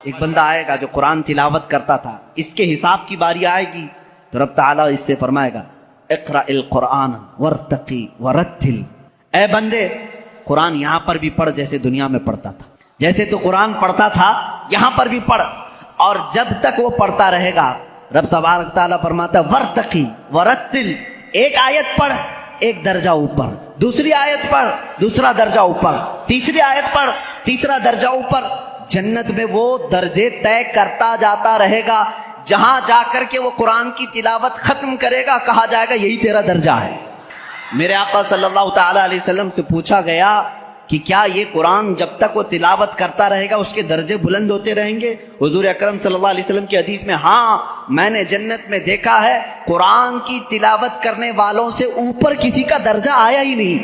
ایک بندہ آئے گا جو قرآن تلاوت کرتا تھا، اس کے حساب کی باری آئے گی تو رب تعالیٰ اس سے فرمائے گا اقرأ القرآن ورتقی ورتل، اے بندے قرآن یہاں پر بھی پڑھ جیسے دنیا میں پڑھتا تھا، جیسے تو قرآن پڑھتا تھا یہاں پر بھی پڑھ، اور جب تک وہ پڑھتا رہے گا رب تبارک تعالیٰ فرماتا ہے ورتقی ورتل، ایک آیت پڑھ ایک درجہ اوپر، دوسری آیت پڑھ دوسرا درجہ اوپر، تیسری آیت پڑھ تیسرا درجہ اوپر، جنت میں وہ درجے طے کرتا جاتا رہے گا، جہاں جا کر کے وہ قرآن کی تلاوت ختم کرے گا کہا جائے گا یہی تیرا درجہ ہے۔ میرے آقا صلی اللہ تعالیٰ علیہ وسلم سے پوچھا گیا کہ کیا یہ قرآن جب تک وہ تلاوت کرتا رہے گا اس کے درجے بلند ہوتے رہیں گے؟ حضور اکرم صلی اللہ علیہ وسلم کی حدیث میں ہاں، میں نے جنت میں دیکھا ہے قرآن کی تلاوت کرنے والوں سے اوپر کسی کا درجہ آیا ہی نہیں،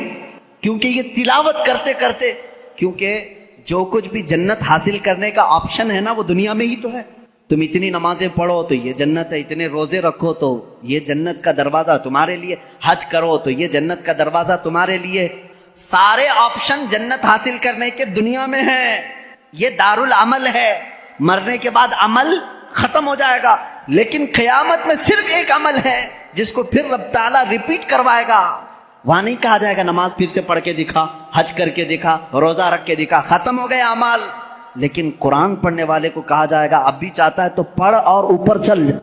کیونکہ یہ تلاوت کرتے کرتے، کیونکہ جو کچھ بھی جنت حاصل کرنے کا آپشن ہے نا وہ دنیا میں ہی تو ہے، تم اتنی نمازیں پڑھو تو یہ جنت ہے، اتنے روزے رکھو تو یہ جنت کا دروازہ تمہارے لیے، حج کرو تو یہ جنت کا دروازہ تمہارے لیے، سارے آپشن جنت حاصل کرنے کے دنیا میں ہیں، یہ دارالعمل ہے، مرنے کے بعد عمل ختم ہو جائے گا، لیکن قیامت میں صرف ایک عمل ہے جس کو پھر رب تعالیٰ ریپیٹ کروائے گا، وہاں نہیں کہا جائے گا نماز پھر سے پڑھ کے دکھا، حج کر کے دکھا، روزہ رکھ کے دکھا، ختم ہو گئے اعمال، لیکن قرآن پڑھنے والے کو کہا جائے گا اب بھی چاہتا ہے تو پڑھ اور اوپر چل جا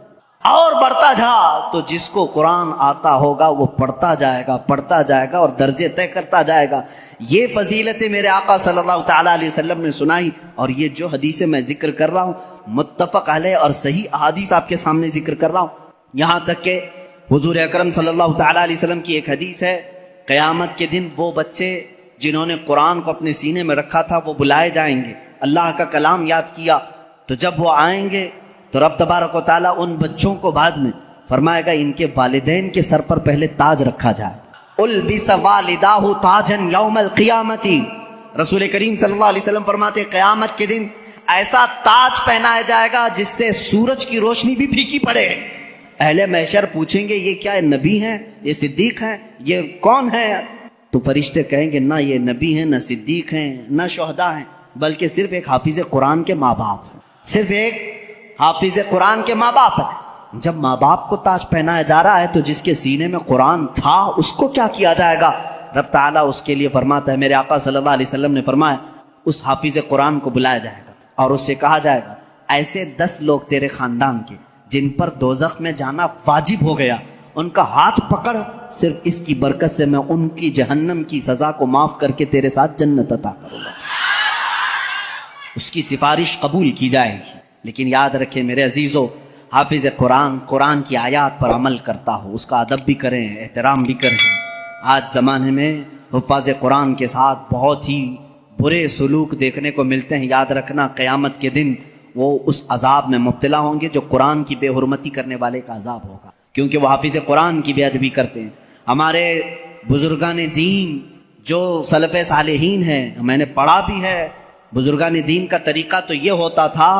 اور بڑھتا جا، تو جس کو قرآن آتا ہوگا وہ پڑھتا جائے گا اور درجے طے کرتا جائے گا۔ یہ فضیلتیں میرے آقا صلی اللہ تعالیٰ علیہ وسلم نے سنائی، اور یہ جو حدیثیں میں ذکر کر رہا ہوں متفق علیہ اور صحیح احادیث آپ کے سامنے ذکر کر رہا ہوں، یہاں تک کہ حضور اکرم صلی اللہ تعالیٰ علیہ وسلم کی ایک حدیث ہے، قیامت کے دن وہ بچے جنہوں نے قرآن کو اپنے سینے میں رکھا تھا وہ بلائے جائیں گے، اللہ کا کلام یاد کیا، تو جب وہ آئیں گے تو رب تبارک و تعالیٰ ان بچوں کو بعد میں فرمائے گا ان کے والدین کے سر پر پہلے تاج رکھا جائے، البس والداہ تاجا یوم القیامت، رسول کریم صلی اللہ علیہ وسلم فرماتے قیامت کے دن ایسا تاج پہنایا جائے گا جس سے سورج کی روشنی بھی پھیکی پڑے، اہل محشر پوچھیں گے یہ کیا نبی ہیں، یہ صدیق ہیں، یہ کون ہے؟ تو فرشتے کہیں گے نہ یہ نبی ہیں، نہ صدیق ہیں، نہ شہداء ہیں، بلکہ صرف ایک حافظ قرآن کے ماں باپ ہیں، صرف ایک حافظ قرآن کے ماں باپ ہیں۔ جب ماں باپ کو تاج پہنایا جا رہا ہے تو جس کے سینے میں قرآن تھا اس کو کیا کیا جائے گا؟ رب تعالیٰ اس کے لیے فرماتا ہے، میرے آقا صلی اللہ علیہ وسلم نے فرمایا اس حافظ قرآن کو بلایا جائے گا اور اس سے کہا جائے گا ایسے 10 لوگ تیرے خاندان کے جن پر دوزخ میں جانا واجب ہو گیا، ان کا ہاتھ پکڑ، صرف اس کی برکت سے میں ان کی جہنم کی سزا کو معاف کر کے تیرے ساتھ جنت عطا کروں گا، اس کی سفارش قبول کی جائے گی۔ لیکن یاد رکھیں میرے عزیزو، حافظ قرآن کی آیات پر عمل کرتا ہو، اس کا ادب بھی کریں، احترام بھی کریں۔ آج زمانے میں حفاظ قرآن کے ساتھ بہت ہی برے سلوک دیکھنے کو ملتے ہیں، یاد رکھنا قیامت کے دن وہ اس عذاب میں مبتلا ہوں گے جو قرآن کی بے حرمتی کرنے والے کا عذاب ہوگا، کیونکہ وہ حافظ قرآن کی بے ادبی کرتے ہیں۔ ہمارے بزرگان دین جو سلف صالحین ہیں، میں نے پڑھا بھی ہے، بزرگان دین کا طریقہ تو یہ ہوتا تھا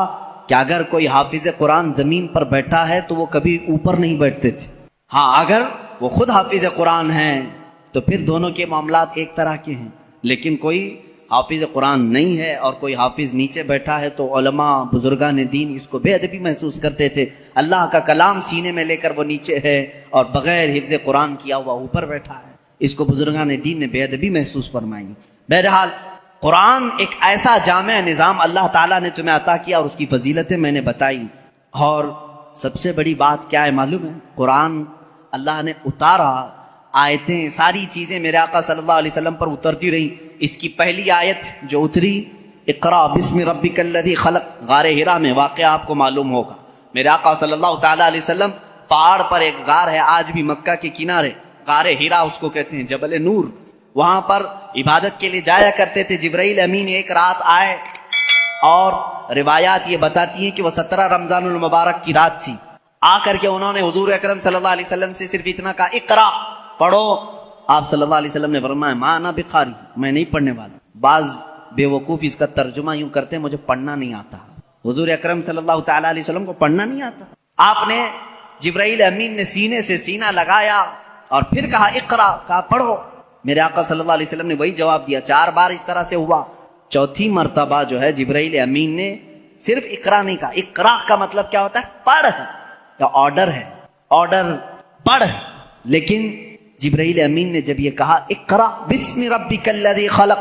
کہ اگر کوئی حافظ قرآن زمین پر بیٹھا ہے تو وہ کبھی اوپر نہیں بیٹھتے تھے، ہاں اگر وہ خود حافظ قرآن ہیں تو پھر دونوں کے معاملات ایک طرح کے ہیں، لیکن کوئی حافظ قرآن نہیں ہے اور کوئی حافظ نیچے بیٹھا ہے تو علماء بزرگان دین اس کو بے ادبی محسوس کرتے تھے، اللہ کا کلام سینے میں لے کر وہ نیچے ہے اور بغیر حفظ قرآن کیا ہوا اوپر بیٹھا ہے، اس کو بزرگان دین نے بے ادبی محسوس فرمائی۔ بہرحال قرآن ایک ایسا جامع نظام اللہ تعالیٰ نے تمہیں عطا کیا اور اس کی فضیلتیں میں نے بتائی، اور سب سے بڑی بات کیا ہے معلوم ہے؟ قرآن اللہ نے اتارا، آیتیں ساری چیزیں میرے آقا صلی اللہ علیہ وسلم پر اترتی رہیں۔ اس کی پہلی آیت جو اتری اقرا بسم ربک الذی خلق، غار ہرا میں واقعہ آپ کو معلوم ہوگا، میرے آقا صلی اللہ تعالیٰ علیہ وسلم پہاڑ پر ایک غار ہے آج بھی مکہ کے کنارے، غار ہرا اس کو کہتے ہیں، جبل نور، وہاں پر عبادت کے لیے جایا کرتے تھے۔ جبرائیل امین ایک رات آئے اور روایات یہ بتاتی ہیں کہ وہ 17 رمضان المبارک کی رات تھی، آ کر کے انہوں نے حضور اکرم صلی اللہ علیہ وسلم سے صرف اتنا کہا اقرا، پڑھو۔ آپ صلی اللہ علیہ وسلم نے فرمایا ما انا بقاری، میں نہیں پڑھنے والا۔ بعض بے وقوف اس کا ترجمہ یوں کرتے ہیں مجھے پڑھنا نہیں آتا، حضور اکرم صلی اللہ تعالیٰ علیہ وسلم کو پڑھنا نہیں آتا۔ آپ نے جبرائیل امین نے سینے سے سینہ لگایا اور پھر کہا اقرا، کہا پڑھو۔ میرے آقا صلی اللہ علیہ وسلم نے وہی جواب دیا، 4 بار اس طرح سے ہوا، چوتھی مرتبہ جو ہے جبرائیل امین نے صرف اقرا نہیں کہا. اقرا کا مطلب کیا ہوتا ہے؟ پڑھ, یا آرڈر ہے, آرڈر پڑھ. لیکن جبرائیل امین نے جب یہ کہا اقرا بسم ربک الذی خلق,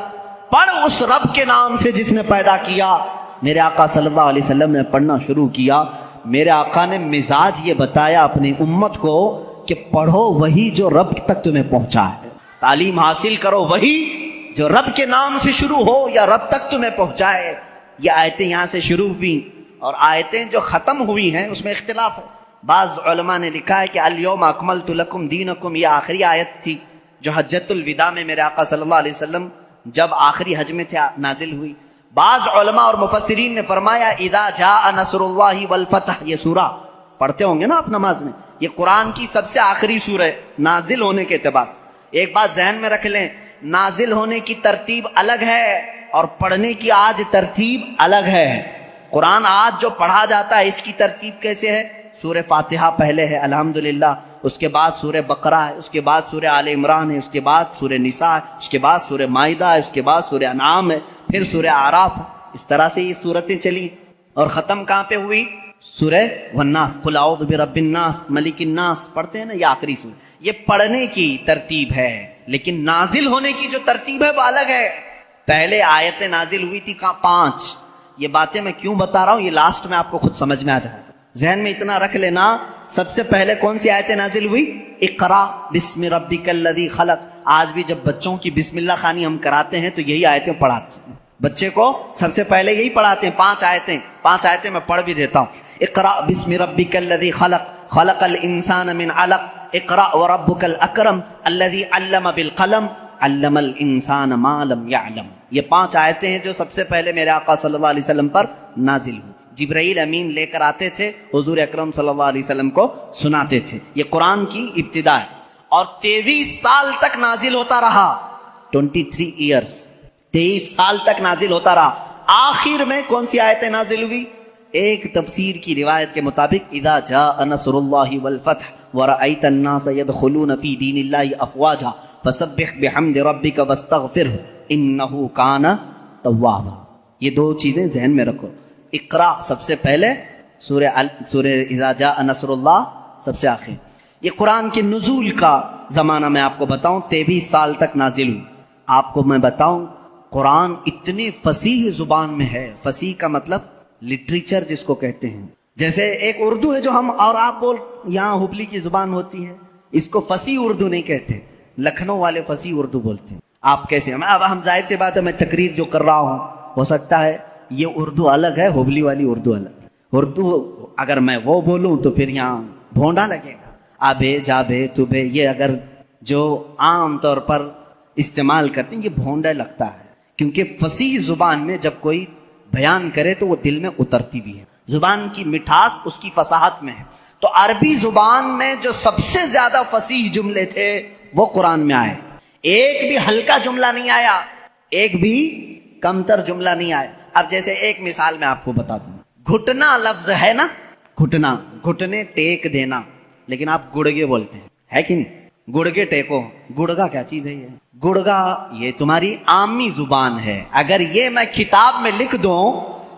پڑھ اس رب کے نام سے جس نے پیدا کیا, میرے آقا صلی اللہ علیہ وسلم نے پڑھنا شروع کیا. میرے آقا نے مزاج یہ بتایا اپنی امت کو کہ پڑھو وہی جو رب تک تمہیں پہنچا ہے, تعلیم حاصل کرو وہی جو رب کے نام سے شروع ہو یا رب تک تمہیں پہنچائے. یہ آیتیں یہاں سے شروع ہوئی, اور آیتیں جو ختم ہوئی ہیں اس میں اختلاف ہے. بعض علماء نے لکھا ہے کہ الیوم اکملت لکم دینکم, یہ آخری آیت تھی جو حجۃ الوداع میں میرے آقا صلی اللہ علیہ وسلم جب آخری حج میں تھے نازل ہوئی. بعض علماء اور مفسرین نے فرمایا اذا جاء نصر اللہ والفتح, یہ سورہ پڑھتے ہوں گے نا آپ نماز میں, یہ قرآن کی سب سے آخری سورہ ہے نازل ہونے کے اعتبار سے. ایک بات ذہن میں رکھ لیں, نازل ہونے کی ترتیب الگ ہے اور پڑھنے کی آج ترتیب الگ ہے. قرآن آج جو پڑھا جاتا ہے اس کی ترتیب کیسے ہے؟ سورہ فاتحہ پہلے ہے الحمدللہ, اس کے بعد سورہ بقرہ ہے, اس کے بعد سورہ آل عمران ہے, اس کے بعد سورہ نساء ہے, اس کے بعد سورہ مائدہ ہے, اس کے بعد سورہ انعام ہے, پھر سورہ اعراف ہے. اس طرح سے یہ سورتیں چلی, اور ختم کہاں پہ ہوئی؟ سورہ والناس, قل اعوذ برب الناس ملک الناس, پڑھتے ہیں نا, یہ آخری سورہ. یہ پڑھنے کی ترتیب ہے, لیکن نازل ہونے کی جو ترتیب ہے وہ الگ ہے. پہلے آیتیں نازل ہوئی تھی 5. یہ باتیں میں کیوں بتا رہا ہوں, یہ لاسٹ میں آپ کو خود سمجھ میں آ جائے گا. ذہن میں اتنا رکھ لینا, سب سے پہلے کون سی آیتیں نازل ہوئی؟ اقرا بسم ربک الذی خلق. آج بھی جب بچوں کی بسم اللہ خوانی ہم کراتے ہیں تو یہی آیتیں پڑھاتے ہیں بچے کو, سب سے پہلے یہی پڑھاتے ہیں. 5 آیتیں میں پڑھ بھی دیتا ہوں. اقرا بسم ربک الذی خلق, خلق الانسان من علق, اقرا وربک الاکرم الذی علم بالقلم, علم الانسان ما لم یعلم. یہ 5 آیتیں ہیں جو سب سے پہلے میرے آقا صلی اللہ علیہ وسلم پر نازل ہوئی. جبرائیل امین لے کر آتے تھے, حضور اکرم صلی اللہ علیہ وسلم کو سناتے تھے. یہ قرآن کی ابتدا ہے, اور 23 سال تک نازل ہوتا رہا. 23 ایئرس, 23 سال تک نازل ہوتا رہا. آخر میں کون سی آیتیں نازل ہوئی؟ ایک تفسیر کی روایت کے مطابق اذا جاء نصر اللہ والفتح ورأیت الناس يدخلون فی دین اللہ افواجا فسبح بحمد ربک واستغفرہ انہ کان توابا. یہ 2 چیزیں ذہن میں رکھو. اقرا سب سے پہلے, سورہ اذا جاء نصر اللہ سب سے آخر. یہ قرآن کے نزول کا زمانہ میں آپ کو بتاؤں 23 سال تک نازل ہوئی. آپ کو میں بتاؤں قرآن اتنی فصیح زبان میں ہے. فصیح کا مطلب لٹریچر جس کو کہتے ہیں. جیسے ایک اردو ہے جو ہم اور آپ بول, یہاں ہبلی کی زبان ہوتی ہے, اس کو فصیح اردو نہیں کہتے, لکھنؤ والے فصیح اردو بولتے ہیں. آپ کیسے, اب ہم ظاہر سی بات ہے میں تقریر جو کر رہا ہوں ہو سکتا ہے یہ اردو الگ ہے, ہبلی والی اردو الگ. اردو اگر میں وہ بولوں تو پھر یہاں بھونڈا لگے گا. آبے جابے تبے, یہ اگر جو عام طور پر استعمال کرتے ہیں یہ بھونڈا لگتا ہے, کیونکہ فصیح زبان میں جب کوئی بیان کرے تو وہ دل میں اترتی بھی ہے. زبان کی مٹھاس اس کی فصاحت میں ہے. تو عربی زبان میں جو سب سے زیادہ فصیح جملے تھے وہ قرآن میں آئے. ایک بھی ہلکا جملہ نہیں آیا, ایک بھی کمتر جملہ نہیں آیا. اب جیسے ایک مثال میں آپ کو بتا دوں, گھٹنا لفظ ہے نا, گھٹنا, گھٹنے ٹیک دینا, لیکن آپ گڑگے بولتے ہیں, ہے کہ نہیں؟ گڑگے ٹیکو, گڑگا کیا چیز ہے؟ یہ گڑگا یہ تمہاری عامی زبان ہے. اگر یہ میں کتاب میں لکھ دوں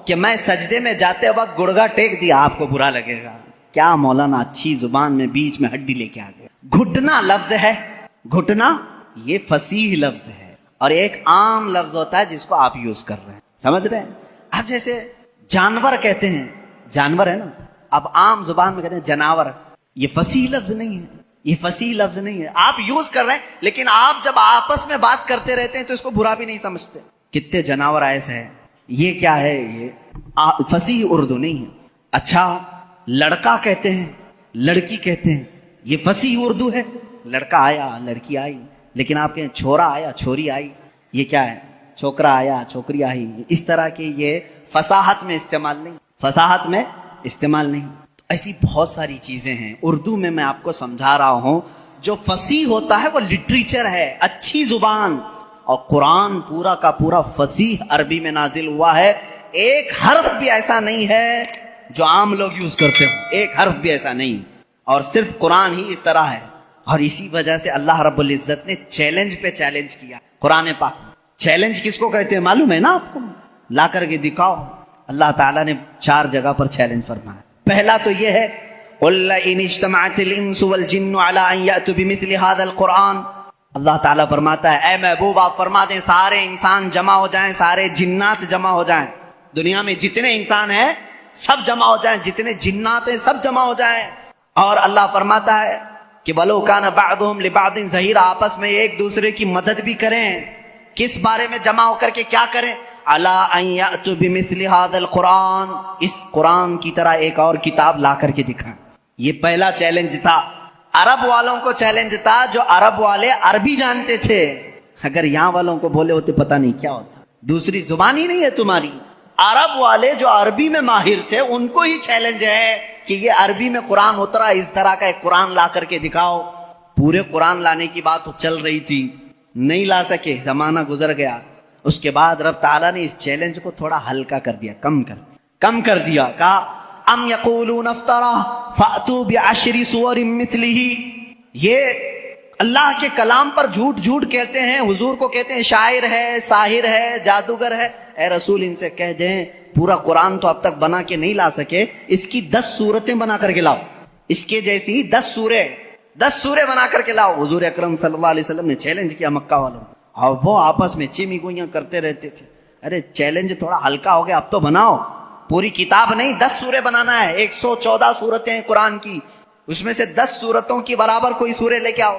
کہ میں سجدے میں جاتے وقت گڑگا ٹیک دیا, آپ کو برا لگے گا. کیا مولانا اچھی زبان میں بیچ میں ہڈی لے کے آ گئے. گھٹنا لفظ ہے, گھٹنا یہ فصیح لفظ ہے, اور ایک عام لفظ ہوتا ہے جس کو آپ یوز کر رہے ہیں, سمجھ رہے ہیں؟ اب جیسے جانور کہتے ہیں, جانور ہے نا, اب عام زبان میں کہتے ہیں جناور. یہ فصیح لفظ نہیں ہے, یہ فصیح لفظ نہیں ہے, آپ یوز کر رہے ہیں, لیکن آپ جب آپس میں بات کرتے رہتے ہیں تو اس کو برا بھی نہیں سمجھتے. کتنے جانور ایسے ہیں, یہ کیا ہے, یہ فصیح اردو نہیں ہے. اچھا لڑکا کہتے ہیں, لڑکی کہتے ہیں, یہ فصیح اردو ہے. لڑکا آیا, لڑکی آئی, لیکن آپ کہیں چھورا آیا, چھوری آئی, یہ کیا ہے, چھوکرا آیا, چھوکری آئی. اس طرح کی یہ فصاحت میں استعمال نہیں, فصاحت میں استعمال نہیں. ایسی بہت ساری چیزیں ہیں اردو میں آپ کو سمجھا رہا ہوں. جو فصیح ہوتا ہے وہ لٹریچر ہے, اچھی زبان. اور قرآن پورا کا پورا فصیح عربی میں نازل ہوا ہے. ایک حرف بھی ایسا نہیں ہے جو عام لوگ یوز کرتے ہوں, ایک حرف بھی ایسا نہیں. اور صرف قرآن ہی اس طرح ہے. اور اسی وجہ سے اللہ رب العزت نے چیلنج پہ چیلنج کیا قرآن پاک. چیلنج کس کو کہتے ہیں معلوم ہے نا آپ کو؟ لا کر کے دکھاؤ. اللہ تعالیٰ نے 4 جگہ پر چیلنج فرمایا. پہلا تو یہ ہے قُلْ إِنِ اجْتَمَعَتِ الْإِنسُ وَالْجِنُّ عَلَىٰ أَن يَأْتُوا بِمِثْلِ هَذَا الْقُرْآنِ. اللہ تعالیٰ فرماتا ہے اے محبوب آپ فرما دیں سارے انسان جمع ہو جائیں, سارے جنات جمع ہو جائیں, دنیا میں جتنے انسان ہیں سب جمع ہو جائیں, جتنے جنات ہیں سب جمع ہو جائیں. اور اللہ فرماتا ہے کہ وَلَوْ كَانَ بَعْضُهُمْ لِبَعْضٍ ظَهِيرًا, آپس میں ایک دوسرے کی مدد بھی کریں. کس بارے میں جمع ہو کر کے کیا کریں؟ عَلَىٰ أَن يَأْتُوا بِمِثْلِ هَذَا الْقُرْآنِ, اس قرآن کی طرح ایک اور کتاب لا کر کے دکھائیں. یہ پہلا چیلنج تھا. عرب والوں کو چیلنج تھا, جو عرب والے عربی جانتے تھے. اگر یہاں والوں کو بولے ہوتے پتہ نہیں کیا ہوتا, دوسری زبان ہی نہیں ہے تمہاری. عرب والے جو عربی میں ماہر تھے ان کو ہی چیلنج ہے کہ یہ عربی میں قرآن اترا, اس طرح کا ایک قرآن لا کر کے دکھاؤ. پورے قرآن لانے کی بات چل رہی تھی, نہیں لا سکے, زمانہ گزر گیا. اس کے بعد رب تعالیٰ نے اس چیلنج کو تھوڑا ہلکا کر دیا, کم کر دیا. کہا ام یقولون افترا فأتوا بعشر سور مثلہ, یہ اللہ کے کلام پر جھوٹ کہتے ہیں, حضور کو کہتے ہیں شاعر ہے, ساحر ہے, جادوگر ہے. اے رسول ان سے کہہ دیں پورا قرآن تو اب تک بنا کے نہیں لا سکے, اس کی 10 صورتیں بنا کر کے لاؤ, اس کے جیسی 10 سورے بنا کر کے لاؤ. حضور اکرم صلی اللہ علیہ وسلم نے چیلنج کیا مکہ والوں, اور وہ آپس میں چیمی گوئیاں کرتے رہتے تھے. ارے چیلنج تھوڑا ہلکا ہو گیا, اب تو بناؤ. پوری کتاب نہیں 10 سورے بنانا ہے. 114 صورتیں قرآن کی, اس میں سے 10 صورتوں کی برابر کوئی سورے لے کے آؤ.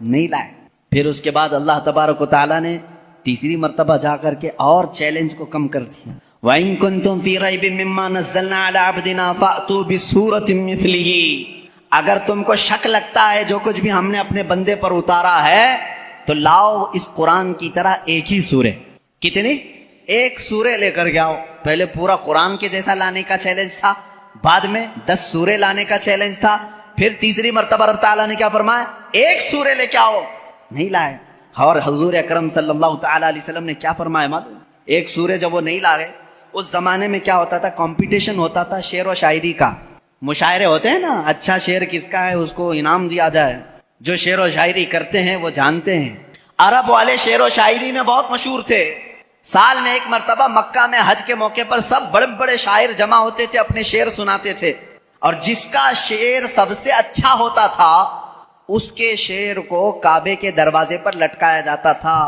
نہیں لائے. پھر اس کے بعد اللہ تبارک و تعالیٰ نے تیسری مرتبہ جا کر کے اور چیلنج کو کم کر دیا. وَإِن كُنتُمْ فِي رَيْبٍ مِّمَّا نَزَّلْنَا عَلَىٰ عَبْدِنَا فَأْتُوا بِسُورَةٍ مِّثْلِهِ, اگر تم کو شک لگتا ہے جو کچھ بھی ہم نے اپنے بندے پر اتارا ہے تو لاؤ اس قرآن کی طرح ایک ہی سورے. کتنی؟ ایک سورے لے کر کے آؤ. پہلے پورا قرآن کے جیسا لانے کا چیلنج تھا, بعد میں 10 سورے لانے کا چیلنج تھا, پھر تیسری مرتبہ رب تعالیٰ نے کیا فرمایا؟ ایک سورے لے کے آؤ. نہیں لائے. اور حضور اکرم صلی اللہ تعالیٰ علیہ وسلم نے کیا فرمایا معلوم؟ ایک سورے جب وہ نہیں لائے, اس زمانے میں کیا ہوتا تھا, کمپٹیشن ہوتا تھا شعر و شاعری کا. مشاعرے ہوتے ہیں نا, اچھا شعر کس کا ہے اس کو انعام دیا جائے. جو شعر و شاعری کرتے ہیں وہ جانتے ہیں. عرب والے شعر و شاعری میں بہت مشہور تھے. سال میں ایک مرتبہ مکہ میں حج کے موقع پر سب بڑے بڑے شاعر جمع ہوتے تھے, اپنے شعر سناتے تھے, اور جس کا شعر سب سے اچھا ہوتا تھا اس کے شعر کو کعبے کے دروازے پر لٹکایا جاتا تھا.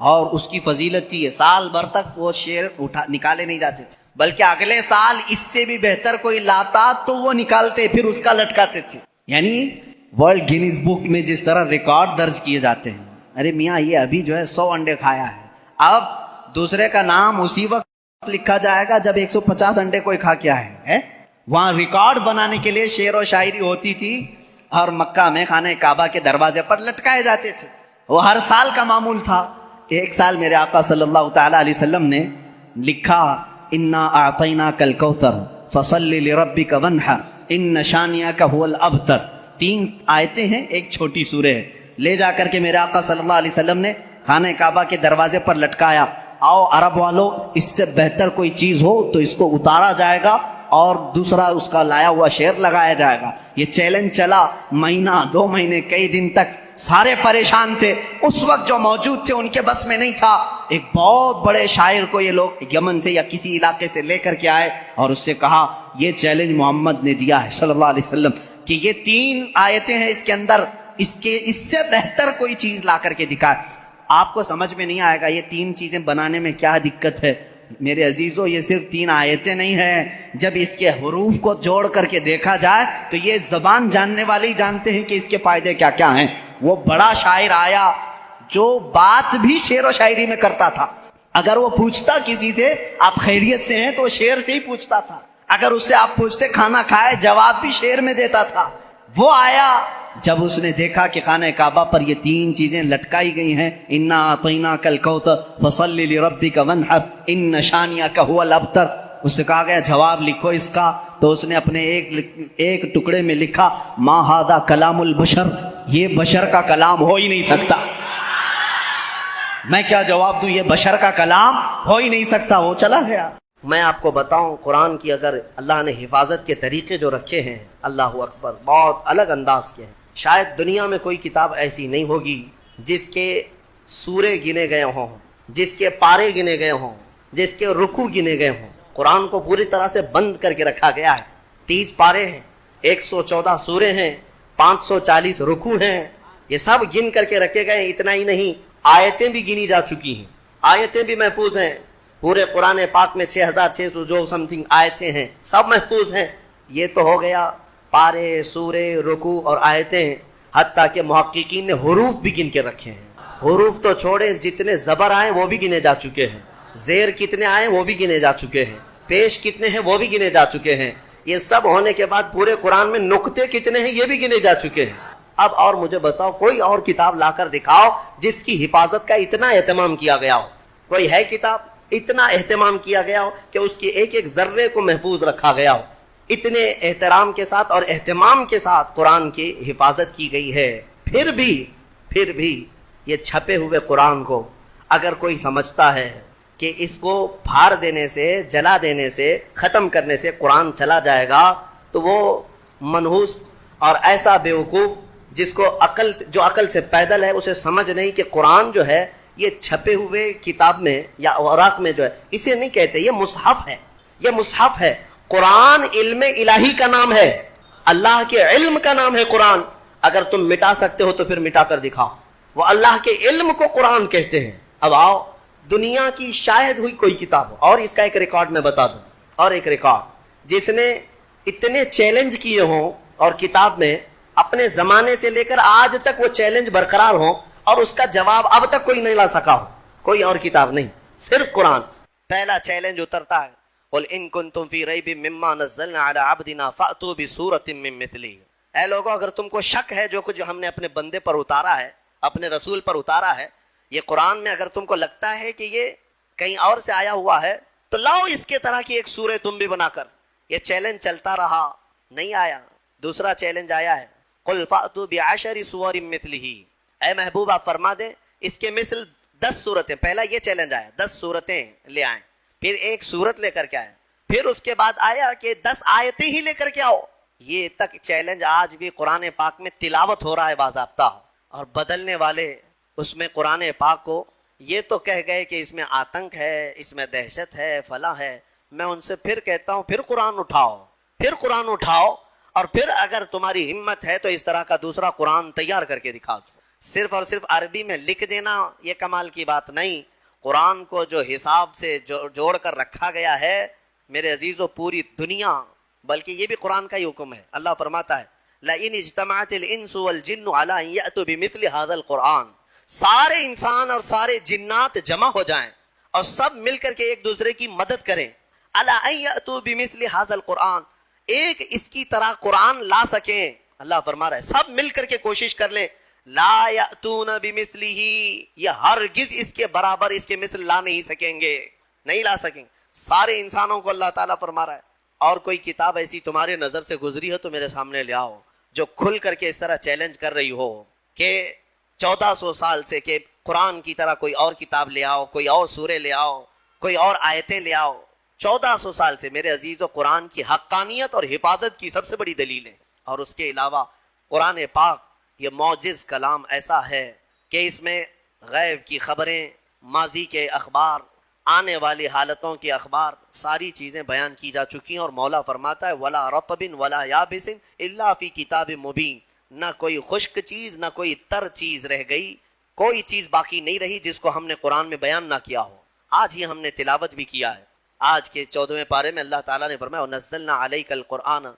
اور اس کی فضیلت تھی سال بھر تک وہ شعر نکالے نہیں جاتے تھے, بلکہ اگلے سال اس سے بھی بہتر کوئی لاتا تو وہ نکالتے پھر اس کا لٹکاتے تھے. یعنی ورلڈ گینیز بک میں جس طرح ریکارڈ درج کیے جاتے ہیں, ارے میاں یہ ابھی جو ہے 100 انڈے کھایا ہے, اب دوسرے کا نام اسی وقت لکھا جائے گا جب 150 انڈے کوئی کھا کیا ہے. وہاں ریکارڈ بنانے کے لیے شعر و شاعری ہوتی تھی, اور مکہ میں خانہ کعبہ کے دروازے پر لٹکائے جاتے تھے. وہ ہر سال کا معمول تھا. ایک سال میرے آقا صلی اللہ تعالیٰ علیہ وسلم نے لکھا انا اعطیناک الکوثر فصل لربک وانحر ان شانئک هو الابتر. 3 آیتیں ہیں, ایک چھوٹی سورہ ہے. لے جا کر کے میرے آقا صلی اللہ علیہ وسلم نے خانہ کعبہ کے دروازے پر لٹکایا. آؤ عرب والو, اس سے بہتر کوئی چیز ہو تو اس کو اتارا جائے گا اور دوسرا اس کا لایا ہوا شعر لگایا جائے گا. یہ چیلنج چلا مہینہ 2 مہینے کئی دن تک. سارے پریشان تھے. اس وقت جو موجود تھے ان کے بس میں نہیں تھا. ایک بہت بڑے شاعر کو یہ لوگ یمن سے یا کسی علاقے سے لے کر کے آئے اور اس سے کہا یہ چیلنج محمد نے دیا ہے صلی اللہ علیہ وسلم کہ یہ 3 آیتیں ہیں اس کے اندر, اس سے بہتر کوئی چیز لا کر کے دکھائے. آپ کو سمجھ میں نہیں آئے گا یہ 3 چیزیں بنانے میں کیا دقت ہے. میرے عزیزو یہ صرف 3 آیتیں نہیں ہیں, جب اس کے حروف کو جوڑ کر کے دیکھا جائے تو یہ زبان جاننے والے ہی جانتے ہیں کہ اس کے فائدے کیا کیا ہیں. وہ بڑا شاعر آیا جو بات بھی شعر و شاعری میں کرتا تھا. اگر وہ پوچھتا کسی سے آپ خیریت سے ہیں تو وہ شعر سے ہی پوچھتا تھا. اگر اس سے آپ پوچھتے کھانا کھائے, جواب بھی شعر میں دیتا تھا. وہ آیا جب اس نے دیکھا کہ خانہ کعبہ پر یہ 3 چیزیں لٹکائی گئی ہیں, انا اعطیناک الکوثر فصل لربک وانحر ان شانئک هو الابتر, اس سے کہا گیا جواب لکھو اس کا. تو اس نے اپنے ایک ٹکڑے میں لکھا ما ھذا کلام البشر, یہ بشر کا کلام ہو ہی نہیں سکتا. میں کیا جواب دوں, یہ بشر کا کلام ہو ہی نہیں سکتا. وہ چلا گیا. میں آپ کو بتاؤں قرآن کی اگر اللہ نے حفاظت کے طریقے جو رکھے ہیں, اللہ اکبر, بہت الگ انداز کے ہیں. شاید دنیا میں کوئی کتاب ایسی نہیں ہوگی جس کے سورے گنے گئے ہوں, جس کے پارے گنے گئے ہوں, جس کے رکوع گنے گئے ہوں. قرآن کو پوری طرح سے بند کر کے رکھا گیا ہے. 30 پارے ہیں, 114 سورے ہیں, 540 رکوع ہیں, یہ سب گن کر کے رکھے گئے. اتنا ہی نہیں, آیتیں بھی گنی جا چکی ہیں, آیتیں بھی محفوظ ہیں. پورے قرآن پاک میں 6600 جو سمتھنگ آیتیں ہیں, سب محفوظ ہیں. یہ تو ہو گیا پارے, سورے, رکوع اور آیتیں. حتیٰ کہ محققین نے حروف بھی گن کے رکھے ہیں. حروف تو چھوڑیں, جتنے زبر آئے وہ بھی گنے جا چکے ہیں, زیر کتنے آئے وہ بھی گنے جا چکے ہیں, پیش کتنے ہیں وہ بھی گنے جا چکے ہیں. یہ سب ہونے کے بعد پورے قرآن میں نقطے کتنے ہیں یہ بھی گنے جا چکے ہیں. اب اور مجھے بتاؤ, کوئی اور کتاب لا کر دکھاؤ جس کی حفاظت کا اتنا اہتمام کیا گیا ہو. کوئی ہے کتاب اتنا اہتمام کیا گیا ہو کہ اس کی ایک ایک ذرے کو محفوظ رکھا گیا ہو؟ اتنے احترام کے ساتھ اور اہتمام کے ساتھ قرآن کی حفاظت کی گئی ہے. پھر بھی یہ چھپے ہوئے قرآن کو اگر کوئی سمجھتا ہے کہ اس کو پھاڑ دینے سے, جلا دینے سے, ختم کرنے سے قرآن چلا جائے گا, تو وہ منحوس اور ایسا بیوقوف جس کو جو عقل سے پیدل ہے, اسے سمجھ نہیں کہ قرآن جو ہے یہ چھپے ہوئے کتاب میں یا اوراق میں جو ہے, اسے نہیں کہتے. یہ مصحف ہے, یہ مصحف ہے. قرآن علم الہی کا نام ہے, اللہ کے علم کا نام ہے قرآن. اگر تم مٹا سکتے ہو تو پھر مٹا کر دکھاؤ. وہ اللہ کے علم کو قرآن کہتے ہیں. اب آؤ, دنیا کی شاید ہوئی کوئی کتاب ہو, اور اس کا ایک ریکارڈ میں بتا دوں, اور ایک ریکارڈ جس نے اتنے چیلنج کیے ہوں اور کتاب میں اپنے زمانے سے لے کر آج تک وہ چیلنج برقرار ہوں اور اس کا جواب اب تک کوئی نہیں لا سکا ہو, کوئی اور کتاب نہیں, صرف قرآن. پہلا چیلنج اترتا ہے, قل ان کنتم فی ریب مما نزلنا علی عبدنا فأتوا بسورۃ من مثلہ. اے لوگوں, اگر تم کو شک ہے جو کچھ ہم نے اپنے بندے پر اتارا ہے, اپنے رسول پر اتارا ہے, یہ قرآن میں اگر تم کو لگتا ہے کہ یہ کہیں اور سے آیا ہوا ہے, تو لاؤ اس کے طرح کی ایک سورہ تم بھی بنا کر. یہ چیلنج چلتا رہا, نہیں آیا. دوسرا چیلنج آیا ہے, قل فأتوا بعشر سور مثلہ. اے محبوب آپ فرما دیں اس کے مثل 10 صورتیں. پہلا یہ چیلنج آیا 10 صورتیں لے آئیں, پھر ایک صورت لے کر کے آئے, پھر اس کے بعد آیا کہ 10 آیتیں ہی لے کر کے آؤ. یہ تک چیلنج آج بھی قرآن پاک میں تلاوت ہو رہا ہے باضابطہ, اور بدلنے والے اس میں قرآن پاک کو یہ تو کہہ گئے کہ اس میں آتنک ہے, اس میں دہشت ہے, فلاں ہے. میں ان سے پھر کہتا ہوں پھر قرآن اٹھاؤ, پھر قرآن اٹھاؤ, اور پھر اگر تمہاری ہمت ہے تو اس طرح کا دوسرا قرآن تیار کر کے دکھاؤ. صرف اور صرف عربی میں لکھ دینا یہ کمال کی بات نہیں. قرآن کو جو حساب سے جوڑ کر رکھا گیا ہے میرے عزیزو, پوری دنیا, بلکہ یہ بھی قرآن کا ہی حکم ہے. اللہ فرماتا ہے لَإِنِ اجْتَمَعَتِ الْإِنسُ وَالْجِنُّ عَلَىٰ أَن يَأْتُوا بِمِثْلِ هَذَا الْقُرْآنِ. سارے انسان اور سارے جنات جمع ہو جائیں اور سب مل کر کے ایک دوسرے کی مدد کریں. عَلَىٰ أَن يَأْتُوا بِمِثْلِ هَذَا الْقُرْآنِ, ایک اس کی طرح قرآن لا سکیں. اللہ فرما رہا ہے سب مل کر کے کوشش کر لیں. لا یأتون بمثلہ, یہ ہرگز اس کے برابر, اس کے مثل لا نہیں سکیں گے, نہیں لا سکیں. سارے انسانوں کو اللہ تعالیٰ فرما رہا ہے. اور کوئی کتاب ایسی تمہارے نظر سے گزری ہو تو میرے سامنے لے آؤ, جو کھل کر کے اس طرح چیلنج کر رہی ہو کہ 1400 سال سے کہ قرآن کی طرح کوئی اور کتاب لے آؤ, کوئی اور سورے لے آؤ, کوئی اور آیتیں لے آؤ. 1400 سال سے میرے عزیزو قرآن کی حقانیت اور حفاظت کی سب سے بڑی دلیل ہے. اور اس کے علاوہ قرآن پاک یہ معجز کلام ایسا ہے کہ اس میں غیب کی خبریں, ماضی کے اخبار, آنے والی حالتوں کے اخبار, ساری چیزیں بیان کی جا چکی ہیں. اور مولا فرماتا ہے وَلَا رَطْبٍ وَلَا يَابِسٍ إِلَّا فِي كِتَابٍ مُبِينٍ. نہ کوئی خشک چیز, نہ کوئی تر چیز رہ گئی, کوئی چیز باقی نہیں رہی جس کو ہم نے قرآن میں بیان نہ کیا ہو. آج ہی ہم نے تلاوت بھی کیا ہے. آج کے 14ویں پارے میں اللہ تعالیٰ نے فرمایا وَنَزَّلْنَا عَلَيْكَ الْقُرْآنَ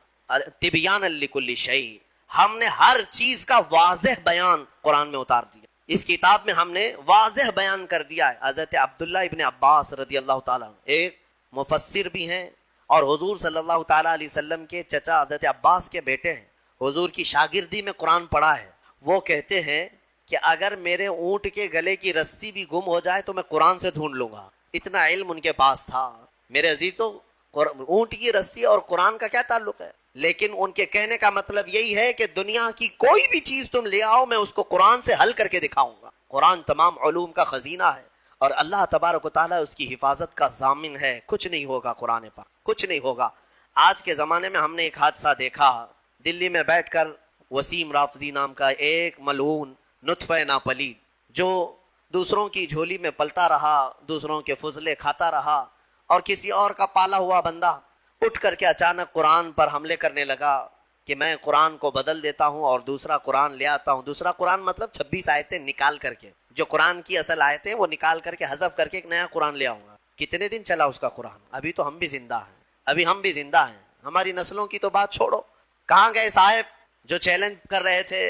تِبْيَانًا لِكُلِّ شَيْءٍ. ہم نے ہر چیز کا واضح بیان قرآن میں اتار دیا. اس کتاب میں ہم نے واضح بیان کر دیا ہے. حضرت عبداللہ ابن عباس رضی اللہ تعالیٰ ایک مفسر بھی ہیں اور حضور صلی اللہ تعالیٰ علیہ وسلم کے چچا حضرت عباس کے بیٹے ہیں. حضور کی شاگردی میں قرآن پڑھا ہے. وہ کہتے ہیں کہ اگر میرے اونٹ کے گلے کی رسی بھی گم ہو جائے تو میں قرآن سے ڈھونڈ لوں گا, اتنا علم ان کے پاس تھا. میرے عزیزو اونٹ کی رسی اور قرآن کا کیا تعلق ہے؟ لیکن ان کے کہنے کا مطلب یہی ہے کہ دنیا کی کوئی بھی چیز تم لے آؤ میں اس کو قرآن سے حل کر کے دکھاؤں گا. قرآن تمام علوم کا خزینہ ہے اور اللہ تبارک و تعالیٰ اس کی حفاظت کا ضامن ہے. کچھ نہیں ہوگا قرآن پاک, کچھ نہیں ہوگا. آج کے زمانے میں ہم نے ایک حادثہ دیکھا. دلی میں بیٹھ کر وسیم رافضی نام کا ایک ملعون نطفہ ناپلید جو دوسروں کی جھولی میں پلتا رہا, دوسروں کے فضلے کھاتا رہا اور کسی اور کا پالا ہوا بندہ اٹھ کر کے اچانک قرآن پر حملے کرنے لگا کہ میں قرآن کو بدل دیتا ہوں اور دوسرا قرآن لے آتا ہوں. دوسرا قرآن مطلب 26 آیتیں نکال کر کے، جو قرآن کی اصل آیتیں وہ نکال کر کے حذف کر کے ایک نیا قرآن لے آؤں گا. کتنے دن چلا اس کا قرآن؟ ابھی تو ہم بھی زندہ ہیں، ہماری نسلوں کی تو بات چھوڑو. کہاں گئے صاحب جو چیلنج کر رہے تھے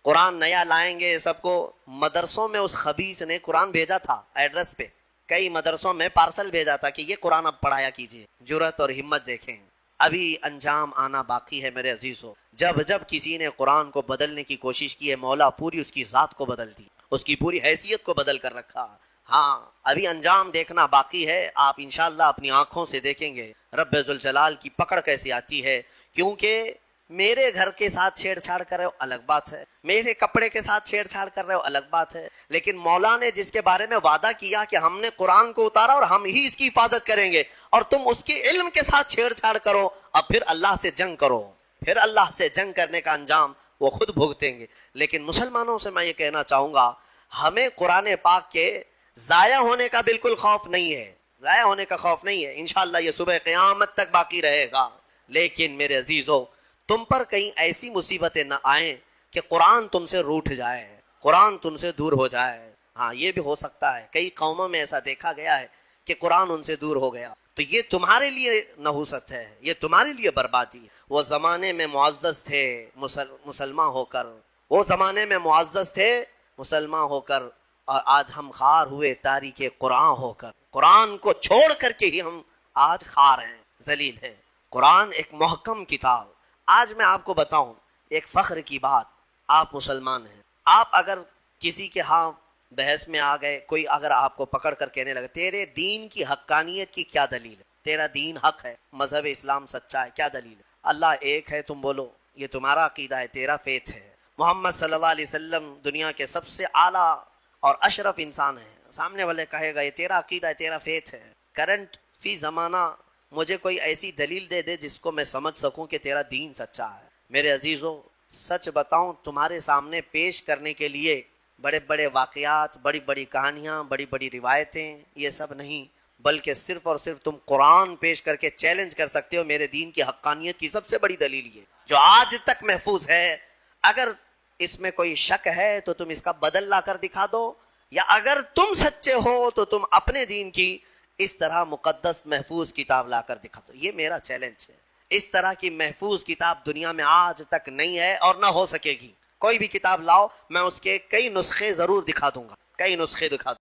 قرآن نیا لائیں گے سب کو؟ مدرسوں میں اس خبیث نے قرآن بھیجا تھا ایڈریس پہ، کئی مدرسوں میں پارسل بھیجا تھا کہ یہ قرآن اب پڑھایا کیجیے. جرأت اور ہمت دیکھیں. ابھی انجام آنا باقی ہے میرے عزیزو. جب کسی نے قرآن کو بدلنے کی کوشش کی ہے، مولا پوری اس کی ذات کو بدل دی، اس کی پوری حیثیت کو بدل کر رکھا. ہاں ابھی انجام دیکھنا باقی ہے. آپ انشاءاللہ اپنی آنکھوں سے دیکھیں گے رب ذوالجلال کی پکڑ کیسی آتی ہے. کیونکہ میرے گھر کے ساتھ چھیڑ چھاڑ کر رہے ہو الگ بات ہے، میرے کپڑے کے ساتھ چھیڑ چھاڑ کر رہے ہو الگ بات ہے، لیکن مولا نے جس کے بارے میں وعدہ کیا کہ ہم نے قرآن کو اتارا اور ہم ہی اس کی حفاظت کریں گے، اور تم اس کے علم کے ساتھ چھیڑ چھاڑ کرو، اب پھر اللہ سے جنگ کرو. پھر اللہ سے جنگ کرنے کا انجام وہ خود بھگتیں گے. لیکن مسلمانوں سے میں یہ کہنا چاہوں گا، ہمیں قرآن پاک کے ضائع ہونے کا بالکل خوف نہیں ہے، ضائع ہونے کا خوف نہیں ہے. انشاءاللہ یہ صبح قیامت تک باقی رہے گا. لیکن میرے عزیزو، تم پر کہیں ایسی مصیبتیں نہ آئیں کہ قرآن تم سے روٹھ جائے، قرآن تم سے دور ہو جائے. ہاں یہ بھی ہو سکتا ہے، کئی قوموں میں ایسا دیکھا گیا ہے کہ قرآن ان سے دور ہو گیا. تو یہ تمہارے لیے نحوست ہے، یہ تمہارے لیے بربادی ہے. وہ زمانے میں معزز تھے مسلمان ہو کر، وہ زمانے میں معزز تھے مسلمان ہو کر، اور آج ہم خار ہوئے تاریخ قرآن ہو کر. قرآن کو چھوڑ کر کے ہی ہم آج خار ہیں، ذلیل ہیں. قرآن ایک محکم کتاب. آج میں آپ کو بتاؤں ایک فخر کی بات، آپ مسلمان ہیں، آپ اگر کسی کے ہاں بحث میں آ گئے، کوئی اگر آپ کو پکڑ کر کہنے لگے تیرے دین کی حقانیت کی کیا دلیل ہے، تیرا دین حق ہے، مذہب اسلام سچا ہے، کیا دلیل ہے؟ اللہ ایک ہے تم بولو، یہ تمہارا عقیدہ ہے، تیرا فیتھ ہے. محمد صلی اللہ علیہ وسلم دنیا کے سب سے اعلیٰ اور اشرف انسان ہے. سامنے والے کہے گا یہ تیرا عقیدہ ہے، تیرا فیتھ ہے. کرنٹ فی زمانہ مجھے کوئی ایسی دلیل دے دے جس کو میں سمجھ سکوں کہ تیرا دین سچا ہے. میرے عزیزو سچ بتاؤں، تمہارے سامنے پیش کرنے کے لیے بڑے بڑے واقعات، بڑی بڑی کہانیاں، بڑی بڑی روایتیں، یہ سب نہیں، بلکہ صرف اور صرف تم قرآن پیش کر کے چیلنج کر سکتے ہو میرے دین کی حقانیت کی. سب سے بڑی دلیل یہ جو آج تک محفوظ ہے. اگر اس میں کوئی شک ہے تو تم اس کا بدل لا کر دکھا دو، یا اگر تم سچے ہو تو تم اپنے دین کی اس طرح مقدس محفوظ کتاب لا کر دکھا دو. یہ میرا چیلنج ہے. اس طرح کی محفوظ کتاب دنیا میں آج تک نہیں ہے اور نہ ہو سکے گی. کوئی بھی کتاب لاؤ، میں اس کے کئی نسخے ضرور دکھا دوں گا، کئی نسخے دکھا دوں گا.